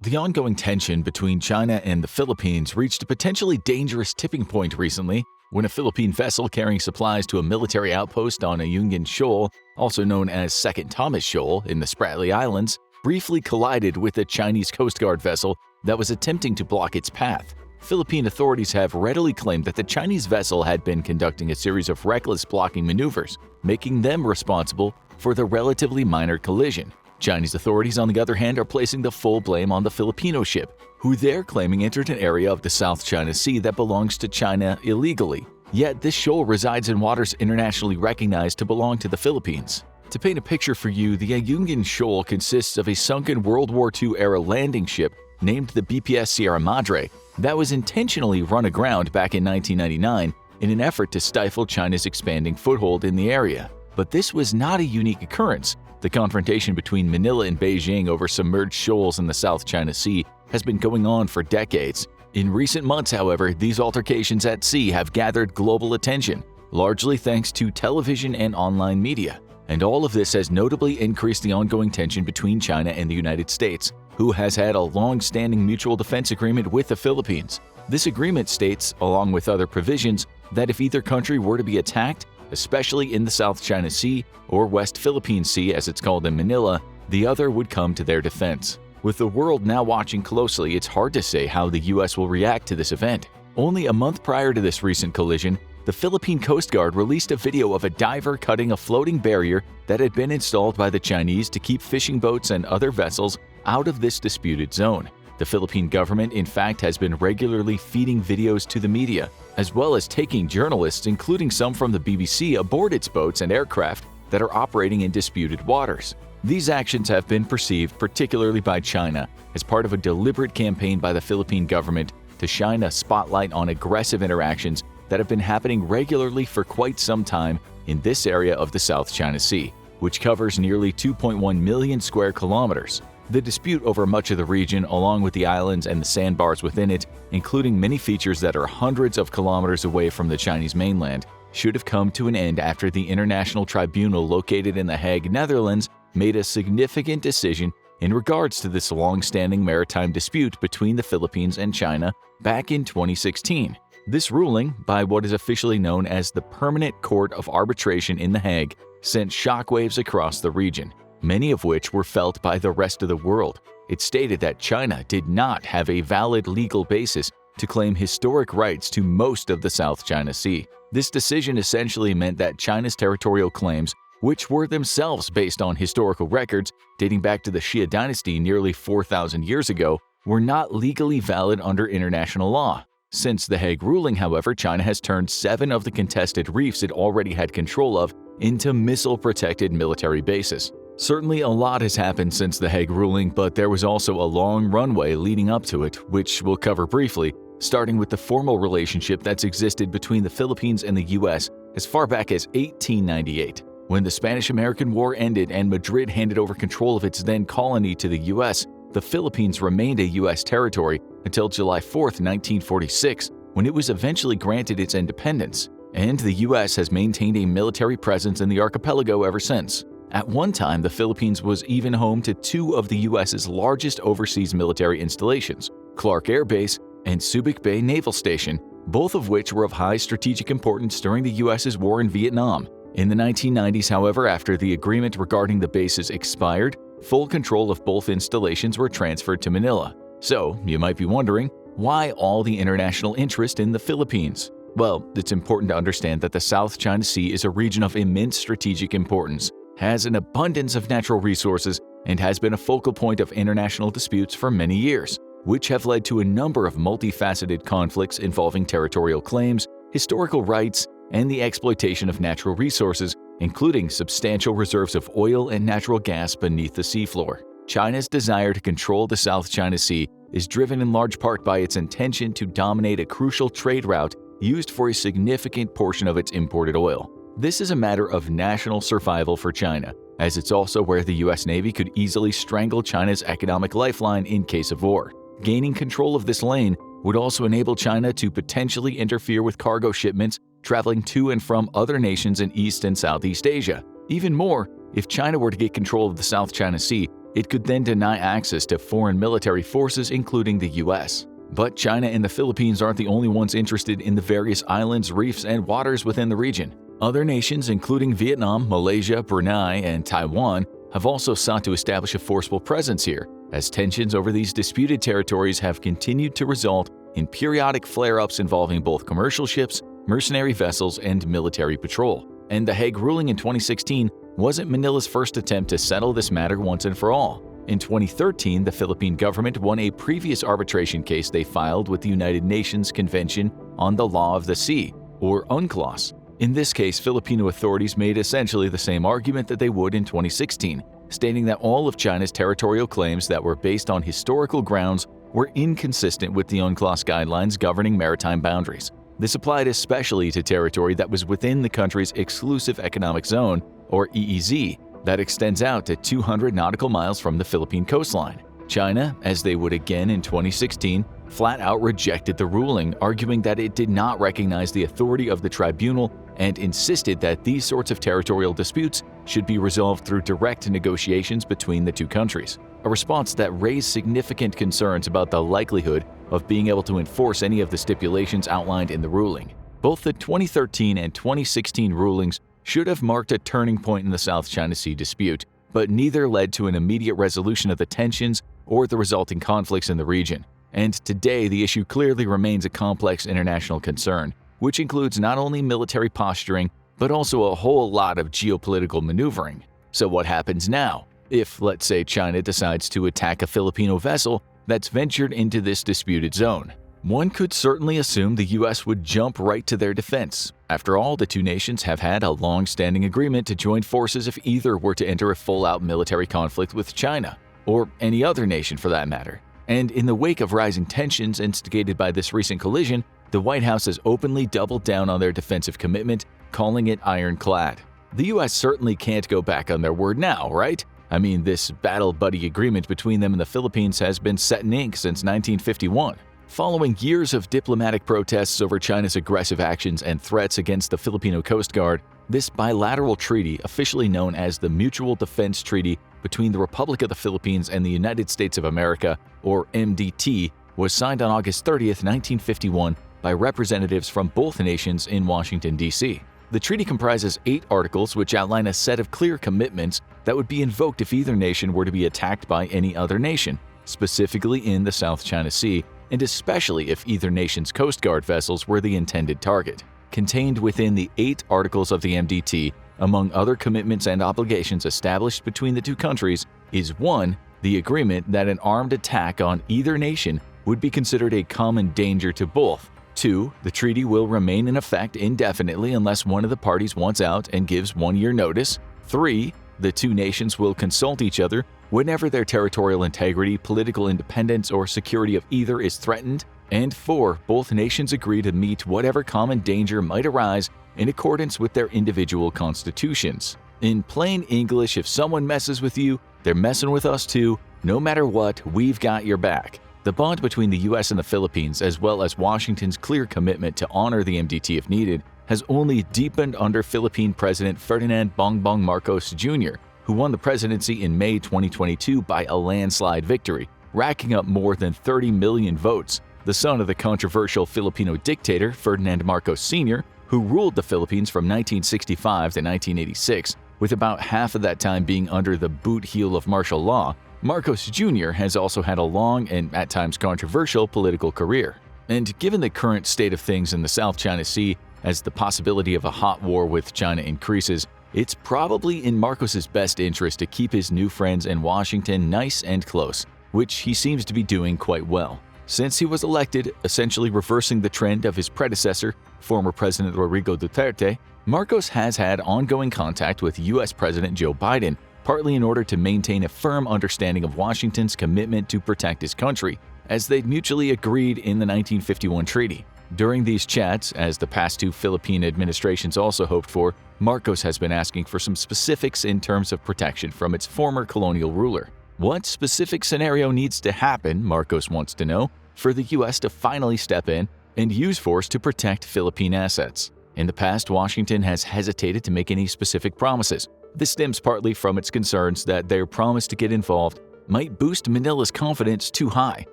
The ongoing tension between China and the Philippines reached a potentially dangerous tipping point recently when a Philippine vessel carrying supplies to a military outpost on Ayungin Shoal, also known as Second Thomas Shoal in the Spratly Islands, briefly collided with a Chinese Coast Guard vessel that was attempting to block its path. Philippine authorities have readily claimed that the Chinese vessel had been conducting a series of reckless blocking maneuvers, making them responsible for the relatively minor collision. Chinese authorities, on the other hand, are placing the full blame on the Filipino ship, who they're claiming entered an area of the South China Sea that belongs to China illegally. Yet this shoal resides in waters internationally recognized to belong to the Philippines. To paint a picture for you, the Ayungin Shoal consists of a sunken World War II-era landing ship named the BPS Sierra Madre that was intentionally run aground back in 1999 in an effort to stifle China's expanding foothold in the area. But this was not a unique occurrence. The confrontation between Manila and Beijing over submerged shoals in the South China Sea has been going on for decades. In recent months, however, these altercations at sea have gathered global attention, largely thanks to television and online media. And all of this has notably increased the ongoing tension between China and the United States, who has had a long-standing mutual defense agreement with the Philippines. This agreement states, along with other provisions, that if either country were to be attacked, especially in the South China Sea or West Philippine Sea as it's called in Manila, the other would come to their defense. With the world now watching closely, it's hard to say how the US will react to this event. Only a month prior to this recent collision, the Philippine Coast Guard released a video of a diver cutting a floating barrier that had been installed by the Chinese to keep fishing boats and other vessels out of this disputed zone. The Philippine government, in fact, has been regularly feeding videos to the media, as well as taking journalists, including some from the BBC, aboard its boats and aircraft that are operating in disputed waters. These actions have been perceived, particularly by China, as part of a deliberate campaign by the Philippine government to shine a spotlight on aggressive interactions that have been happening regularly for quite some time in this area of the South China Sea, which covers nearly 2.1 million square kilometers. The dispute over much of the region, along with the islands and the sandbars within it, including many features that are hundreds of kilometers away from the Chinese mainland, should have come to an end after the International Tribunal located in The Hague, Netherlands, made a significant decision in regards to this long-standing maritime dispute between the Philippines and China back in 2016. This ruling, by what is officially known as the Permanent Court of Arbitration in The Hague, sent shockwaves across the region, many of which were felt by the rest of the world. It stated that China did not have a valid legal basis to claim historic rights to most of the South China Sea. This decision essentially meant that China's territorial claims, which were themselves based on historical records dating back to the Xia dynasty nearly 4,000 years ago, were not legally valid under international law. Since the Hague ruling, however, China has turned 7 of the contested reefs it already had control of into missile-protected military bases. Certainly a lot has happened since the Hague ruling, but there was also a long runway leading up to it, which we'll cover briefly, starting with the formal relationship that's existed between the Philippines and the US as far back as 1898. When the Spanish-American War ended and Madrid handed over control of its then colony to the US, the Philippines remained a US territory until July 4, 1946, when it was eventually granted its independence, and the US has maintained a military presence in the archipelago ever since. At one time, the Philippines was even home to 2 of the US's largest overseas military installations, Clark Air Base and Subic Bay Naval Station, both of which were of high strategic importance during the US's war in Vietnam. In the 1990s, however, after the agreement regarding the bases expired, full control of both installations were transferred to Manila. So, you might be wondering, why all the international interest in the Philippines? Well, it's important to understand that the South China Sea is a region of immense strategic importance, has an abundance of natural resources, and has been a focal point of international disputes for many years, which have led to a number of multifaceted conflicts involving territorial claims, historical rights, and the exploitation of natural resources, including substantial reserves of oil and natural gas beneath the seafloor. China's desire to control the South China Sea is driven in large part by its intention to dominate a crucial trade route used for a significant portion of its imported oil. This is a matter of national survival for China, as it's also where the US Navy could easily strangle China's economic lifeline in case of war. Gaining control of this lane would also enable China to potentially interfere with cargo shipments traveling to and from other nations in East and Southeast Asia. Even more, if China were to get control of the South China Sea, it could then deny access to foreign military forces, including the US. But China and the Philippines aren't the only ones interested in the various islands, reefs, and waters within the region. Other nations, including Vietnam, Malaysia, Brunei, and Taiwan, have also sought to establish a forceful presence here, as tensions over these disputed territories have continued to result in periodic flare-ups involving both commercial ships, mercenary vessels, and military patrol. And the Hague ruling in 2016 wasn't Manila's first attempt to settle this matter once and for all. In 2013, the Philippine government won a previous arbitration case they filed with the United Nations Convention on the Law of the Sea, or UNCLOS. In this case, Filipino authorities made essentially the same argument that they would in 2016, stating that all of China's territorial claims that were based on historical grounds were inconsistent with the UNCLOS guidelines governing maritime boundaries. This applied especially to territory that was within the country's exclusive economic zone, or EEZ, that extends out to 200 nautical miles from the Philippine coastline. China, as they would again in 2016, flat out rejected the ruling, arguing that it did not recognize the authority of the tribunal and insisted that these sorts of territorial disputes should be resolved through direct negotiations between the two countries, a response that raised significant concerns about the likelihood of being able to enforce any of the stipulations outlined in the ruling. Both the 2013 and 2016 rulings should have marked a turning point in the South China Sea dispute, but neither led to an immediate resolution of the tensions or the resulting conflicts in the region. And today, the issue clearly remains a complex international concern, which includes not only military posturing, but also a whole lot of geopolitical maneuvering. So what happens now if, let's say, China decides to attack a Filipino vessel that's ventured into this disputed zone? One could certainly assume the US would jump right to their defense. After all, the two nations have had a long-standing agreement to join forces if either were to enter a full-out military conflict with China, or any other nation for that matter. And in the wake of rising tensions instigated by this recent collision, the White House has openly doubled down on their defensive commitment, calling it ironclad. The US certainly can't go back on their word now, right? I mean, this battle buddy agreement between them and the Philippines has been set in ink since 1951. Following years of diplomatic protests over China's aggressive actions and threats against the Filipino Coast Guard, this bilateral treaty, officially known as the Mutual Defense Treaty between the Republic of the Philippines and the United States of America, or MDT, was signed on August 30, 1951 by representatives from both nations in Washington, D.C. The treaty comprises 8 articles which outline a set of clear commitments that would be invoked if either nation were to be attacked by any other nation, specifically in the South China Sea, and especially if either nation's Coast Guard vessels were the intended target. Contained within the 8 articles of the MDT, among other commitments and obligations established between the two countries, is 1. The agreement that an armed attack on either nation would be considered a common danger to both. 2. The treaty will remain in effect indefinitely unless one of the parties wants out and gives 1-year notice. 3. The two nations will consult each other whenever their territorial integrity, political independence, or security of either is threatened. And 4. Both nations agree to meet whatever common danger might arise in accordance with their individual constitutions. In plain English, if someone messes with you, they're messing with us too. No matter what, we've got your back. The bond between the US and the Philippines, as well as Washington's clear commitment to honor the MDT if needed, has only deepened under Philippine President Ferdinand Bongbong Marcos Jr., who won the presidency in May 2022 by a landslide victory, racking up more than 30 million votes. The son of the controversial Filipino dictator Ferdinand Marcos Sr., who ruled the Philippines from 1965 to 1986, with about half of that time being under the boot heel of martial law, Marcos Jr. has also had a long and at times controversial political career. And given the current state of things in the South China Sea, as the possibility of a hot war with China increases, it's probably in Marcos's best interest to keep his new friends in Washington nice and close, which he seems to be doing quite well. Since he was elected, essentially reversing the trend of his predecessor, former President Rodrigo Duterte, Marcos has had ongoing contact with U.S. President Joe Biden, partly in order to maintain a firm understanding of Washington's commitment to protect his country, as they'd mutually agreed in the 1951 treaty. During these chats, as the past 2 Philippine administrations also hoped for, Marcos has been asking for some specifics in terms of protection from its former colonial ruler. What specific scenario needs to happen, Marcos wants to know, for the U.S. to finally step in and use force to protect Philippine assets? In the past, Washington has hesitated to make any specific promises, This stems partly from its concerns that their promise to get involved might boost Manila's confidence too high,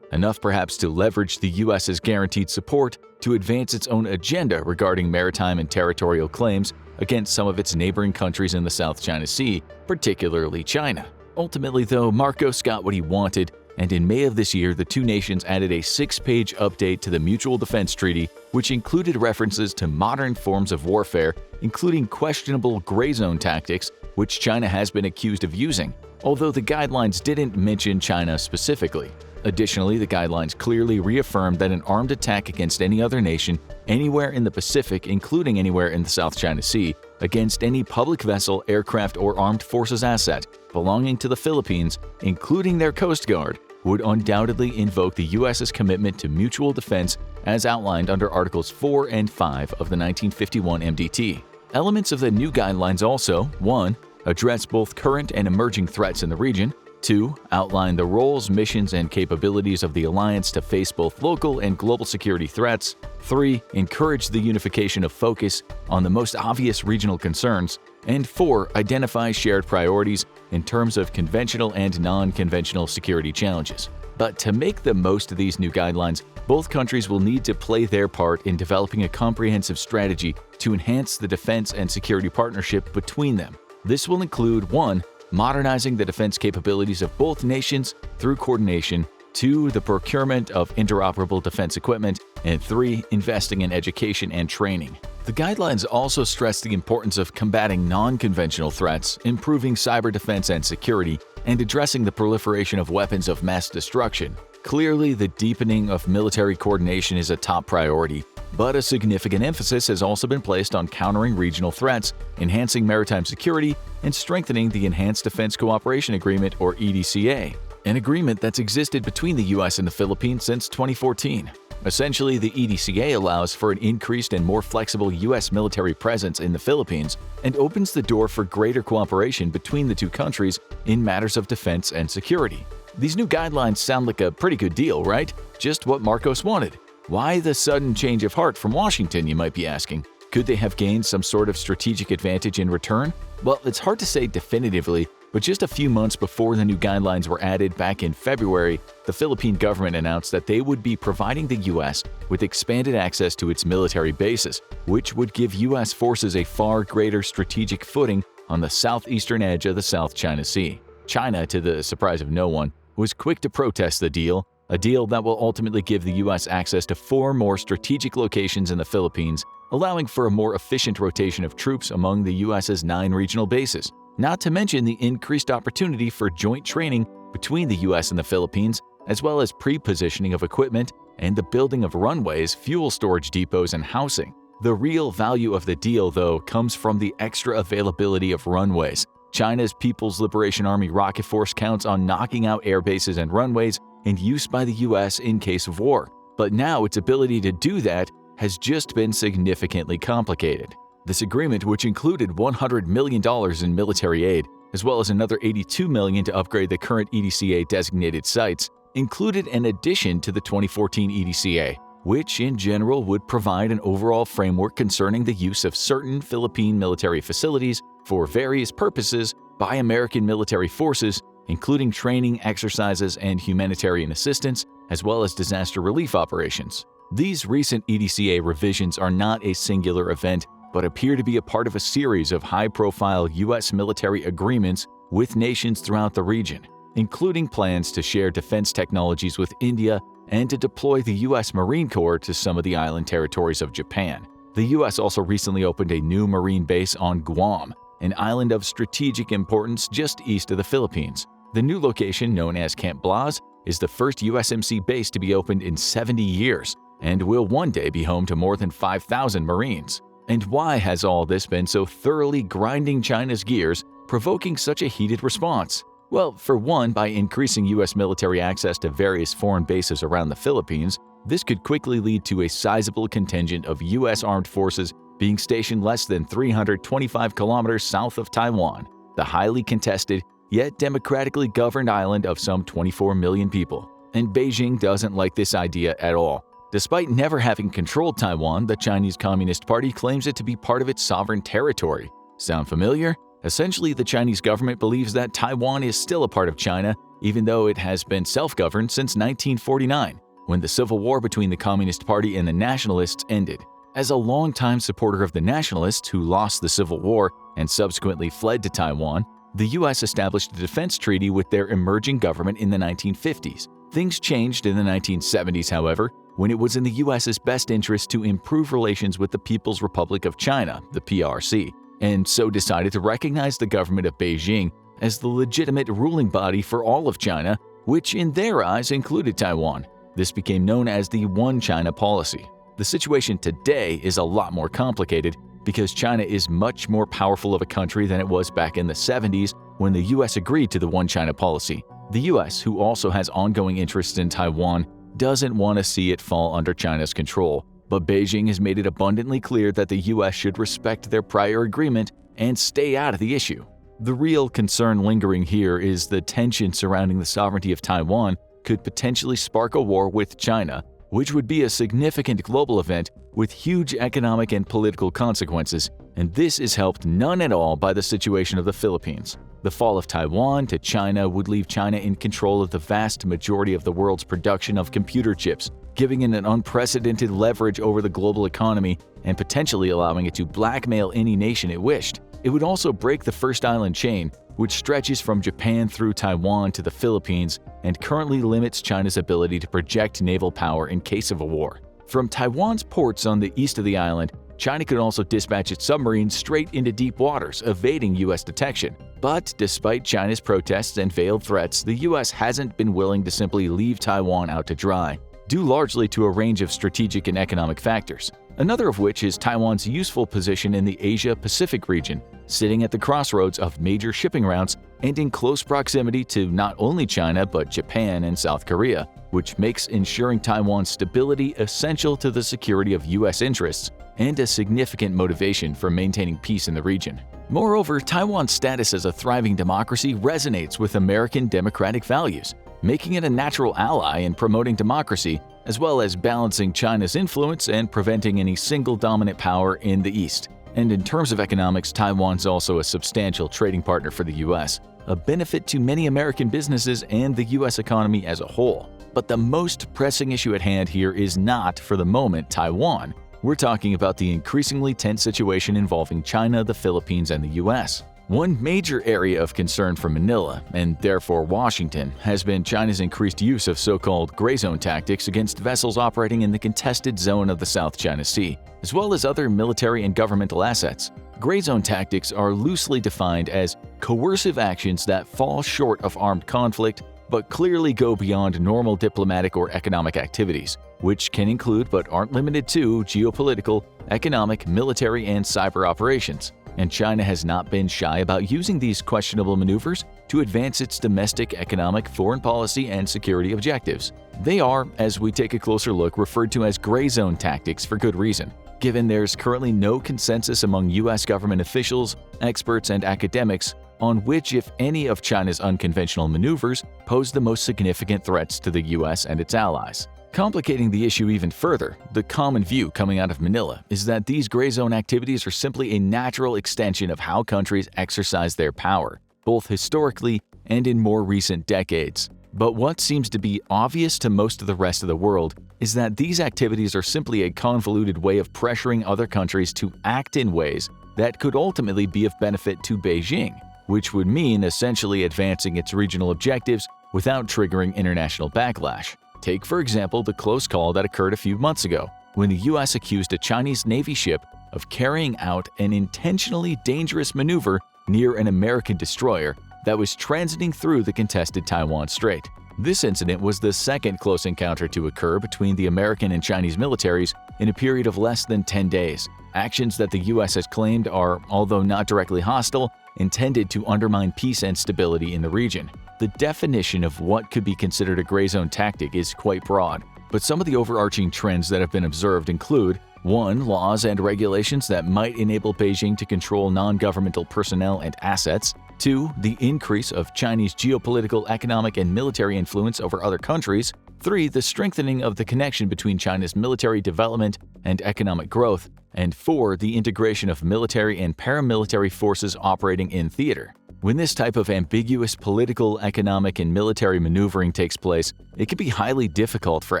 enough perhaps to leverage the U.S.'s guaranteed support to advance its own agenda regarding maritime and territorial claims against some of its neighboring countries in the South China Sea, particularly China. Ultimately, though, Marcos got what he wanted, and in May of this year, the two nations added a 6-page update to the Mutual Defense Treaty, which included references to modern forms of warfare, including questionable gray zone tactics, which China has been accused of using, although the guidelines didn't mention China specifically. Additionally, the guidelines clearly reaffirmed that an armed attack against any other nation, anywhere in the Pacific, including anywhere in the South China Sea, against any public vessel, aircraft, or armed forces asset belonging to the Philippines, including their Coast Guard, would undoubtedly invoke the U.S.'s commitment to mutual defense as outlined under Articles 4 and 5 of the 1951 MDT. Elements of the new guidelines also 1. Address both current and emerging threats in the region. 2. Outline the roles, missions, and capabilities of the alliance to face both local and global security threats. 3. Encourage the unification of focus on the most obvious regional concerns. And 4. Identify shared priorities in terms of conventional and non-conventional security challenges. But to make the most of these new guidelines, both countries will need to play their part in developing a comprehensive strategy to enhance the defense and security partnership between them. This will include 1. Modernizing the defense capabilities of both nations through coordination, 2. The procurement of interoperable defense equipment, and 3. Investing in education and training. The guidelines also stress the importance of combating non-conventional threats, improving cyber defense and security, and addressing the proliferation of weapons of mass destruction. Clearly, the deepening of military coordination is a top priority, but a significant emphasis has also been placed on countering regional threats, enhancing maritime security, and strengthening the Enhanced Defense Cooperation Agreement, or EDCA, an agreement that's existed between the U.S. and the Philippines since 2014. Essentially, the EDCA allows for an increased and more flexible U.S. military presence in the Philippines and opens the door for greater cooperation between the two countries in matters of defense and security. These new guidelines sound like a pretty good deal, right? Just what Marcos wanted. Why the sudden change of heart from Washington, you might be asking? Could they have gained some sort of strategic advantage in return? Well, it's hard to say definitively, but just a few months before the new guidelines were added back in February, the Philippine government announced that they would be providing the U.S. with expanded access to its military bases, which would give U.S. forces a far greater strategic footing on the southeastern edge of the South China Sea. China, to the surprise of no one, was quick to protest the deal, a deal that will ultimately give the U.S. access to 4 more strategic locations in the Philippines, allowing for a more efficient rotation of troops among the U.S.'s 9 regional bases. Not to mention the increased opportunity for joint training between the U.S. and the Philippines, as well as pre-positioning of equipment and the building of runways, fuel storage depots, and housing. The real value of the deal, though, comes from the extra availability of runways. China's People's Liberation Army Rocket Force counts on knocking out air bases and runways in use by the U.S. in case of war. But now its ability to do that has just been significantly complicated. This agreement, which included $100 million in military aid, as well as another $82 million to upgrade the current EDCA-designated sites, included an addition to the 2014 EDCA, which in general would provide an overall framework concerning the use of certain Philippine military facilities for various purposes by American military forces, including training, exercises, and humanitarian assistance, as well as disaster relief operations. These recent EDCA revisions are not a singular event, but appear to be a part of a series of high-profile U.S. military agreements with nations throughout the region, including plans to share defense technologies with India and to deploy the U.S. Marine Corps to some of the island territories of Japan. The U.S. also recently opened a new Marine base on Guam, an island of strategic importance just east of the Philippines. The new location, known as Camp Blas, is the first USMC base to be opened in 70 years and will one day be home to more than 5,000 Marines. And why has all this been so thoroughly grinding China's gears, provoking such a heated response? Well, for one, by increasing U.S. military access to various foreign bases around the Philippines, this could quickly lead to a sizable contingent of U.S. armed forces being stationed less than 325 kilometers south of Taiwan, the highly contested yet democratically governed island of some 24 million people. And Beijing doesn't like this idea at all. Despite never having controlled Taiwan, the Chinese Communist Party claims it to be part of its sovereign territory. Sound familiar? Essentially, the Chinese government believes that Taiwan is still a part of China, even though it has been self-governed since 1949, when the civil war between the Communist Party and the Nationalists ended. As a longtime supporter of the Nationalists who lost the Civil War and subsequently fled to Taiwan, the U.S. established a defense treaty with their emerging government in the 1950s. Things changed in the 1970s, however, when it was in the U.S.'s best interest to improve relations with the People's Republic of China, the PRC, and so decided to recognize the government of Beijing as the legitimate ruling body for all of China, which in their eyes included Taiwan. This became known as the One China policy. The situation today is a lot more complicated because China is much more powerful of a country than it was back in the 70s when the U.S. agreed to the One China policy. The U.S., who also has ongoing interests in Taiwan, doesn't want to see it fall under China's control, but Beijing has made it abundantly clear that the U.S. should respect their prior agreement and stay out of the issue. The real concern lingering here is the tension surrounding the sovereignty of Taiwan could potentially spark a war with China, which would be a significant global event with huge economic and political consequences, and this is helped none at all by the situation of the Philippines. The fall of Taiwan to China would leave China in control of the vast majority of the world's production of computer chips, giving it an unprecedented leverage over the global economy and potentially allowing it to blackmail any nation it wished. It would also break the First Island chain, which stretches from Japan through Taiwan to the Philippines and currently limits China's ability to project naval power in case of a war. From Taiwan's ports on the east of the island, China could also dispatch its submarines straight into deep waters, evading U.S. detection. But despite China's protests and veiled threats, the U.S. hasn't been willing to simply leave Taiwan out to dry, due largely to a range of strategic and economic factors. Another of which is Taiwan's useful position in the Asia-Pacific region, sitting at the crossroads of major shipping routes and in close proximity to not only China but Japan and South Korea, which makes ensuring Taiwan's stability essential to the security of U.S. interests and a significant motivation for maintaining peace in the region. Moreover, Taiwan's status as a thriving democracy resonates with American democratic values, making it a natural ally in promoting democracy, as well as balancing China's influence and preventing any single dominant power in the East. And in terms of economics, Taiwan's also a substantial trading partner for the U.S., a benefit to many American businesses and the U.S. economy as a whole. But the most pressing issue at hand here is not, for the moment, Taiwan. We're talking about the increasingly tense situation involving China, the Philippines, and the U.S. One major area of concern for Manila, and therefore Washington, has been China's increased use of so-called gray zone tactics against vessels operating in the contested zone of the South China Sea, as well as other military and governmental assets. Gray zone tactics are loosely defined as coercive actions that fall short of armed conflict but clearly go beyond normal diplomatic or economic activities, which can include but aren't limited to geopolitical, economic, military, and cyber operations. And China has not been shy about using these questionable maneuvers to advance its domestic, economic, foreign policy, and security objectives. They are, as we take a closer look, referred to as gray zone tactics for good reason, given there's currently no consensus among U.S. government officials, experts, and academics on which, if any, of China's unconventional maneuvers pose the most significant threats to the U.S. and its allies. Complicating the issue even further, the common view coming out of Manila is that these gray zone activities are simply a natural extension of how countries exercise their power, both historically and in more recent decades. But what seems to be obvious to most of the rest of the world is that these activities are simply a convoluted way of pressuring other countries to act in ways that could ultimately be of benefit to Beijing, which would mean essentially advancing its regional objectives without triggering international backlash. Take, for example, the close call that occurred a few months ago, when the U.S. accused a Chinese Navy ship of carrying out an intentionally dangerous maneuver near an American destroyer that was transiting through the contested Taiwan Strait. This incident was the second close encounter to occur between the American and Chinese militaries in a period of less than 10 days. Actions that the U.S. has claimed are, although not directly hostile, intended to undermine peace and stability in the region. The definition of what could be considered a gray zone tactic is quite broad, but some of the overarching trends that have been observed include 1. Laws and regulations that might enable Beijing to control non-governmental personnel and assets. 2. The increase of Chinese geopolitical, economic, and military influence over other countries. 3. The strengthening of the connection between China's military development and economic growth. And 4. The integration of military and paramilitary forces operating in theater. When this type of ambiguous political, economic, and military maneuvering takes place, it can be highly difficult for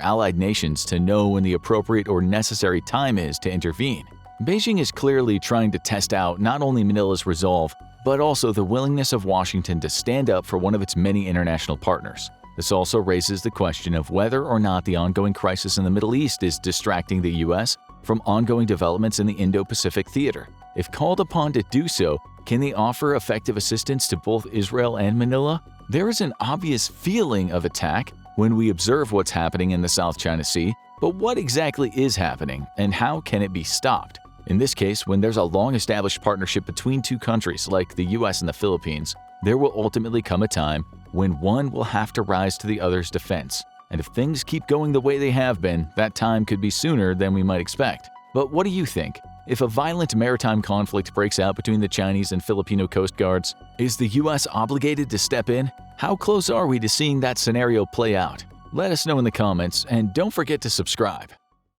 allied nations to know when the appropriate or necessary time is to intervene. Beijing is clearly trying to test out not only Manila's resolve, but also the willingness of Washington to stand up for one of its many international partners. This also raises the question of whether or not the ongoing crisis in the Middle East is distracting the U.S. from ongoing developments in the Indo-Pacific theater. If called upon to do so, can they offer effective assistance to both Israel and Manila? There is an obvious feeling of attack when we observe what's happening in the South China Sea, but what exactly is happening and how can it be stopped? In this case, when there's a long-established partnership between two countries like the US and the Philippines, there will ultimately come a time when one will have to rise to the other's defense. And if things keep going the way they have been, that time could be sooner than we might expect. But what do you think? If a violent maritime conflict breaks out between the Chinese and Filipino coast guards, is the US obligated to step in? How close are we to seeing that scenario play out? Let us know in the comments, and don't forget to subscribe.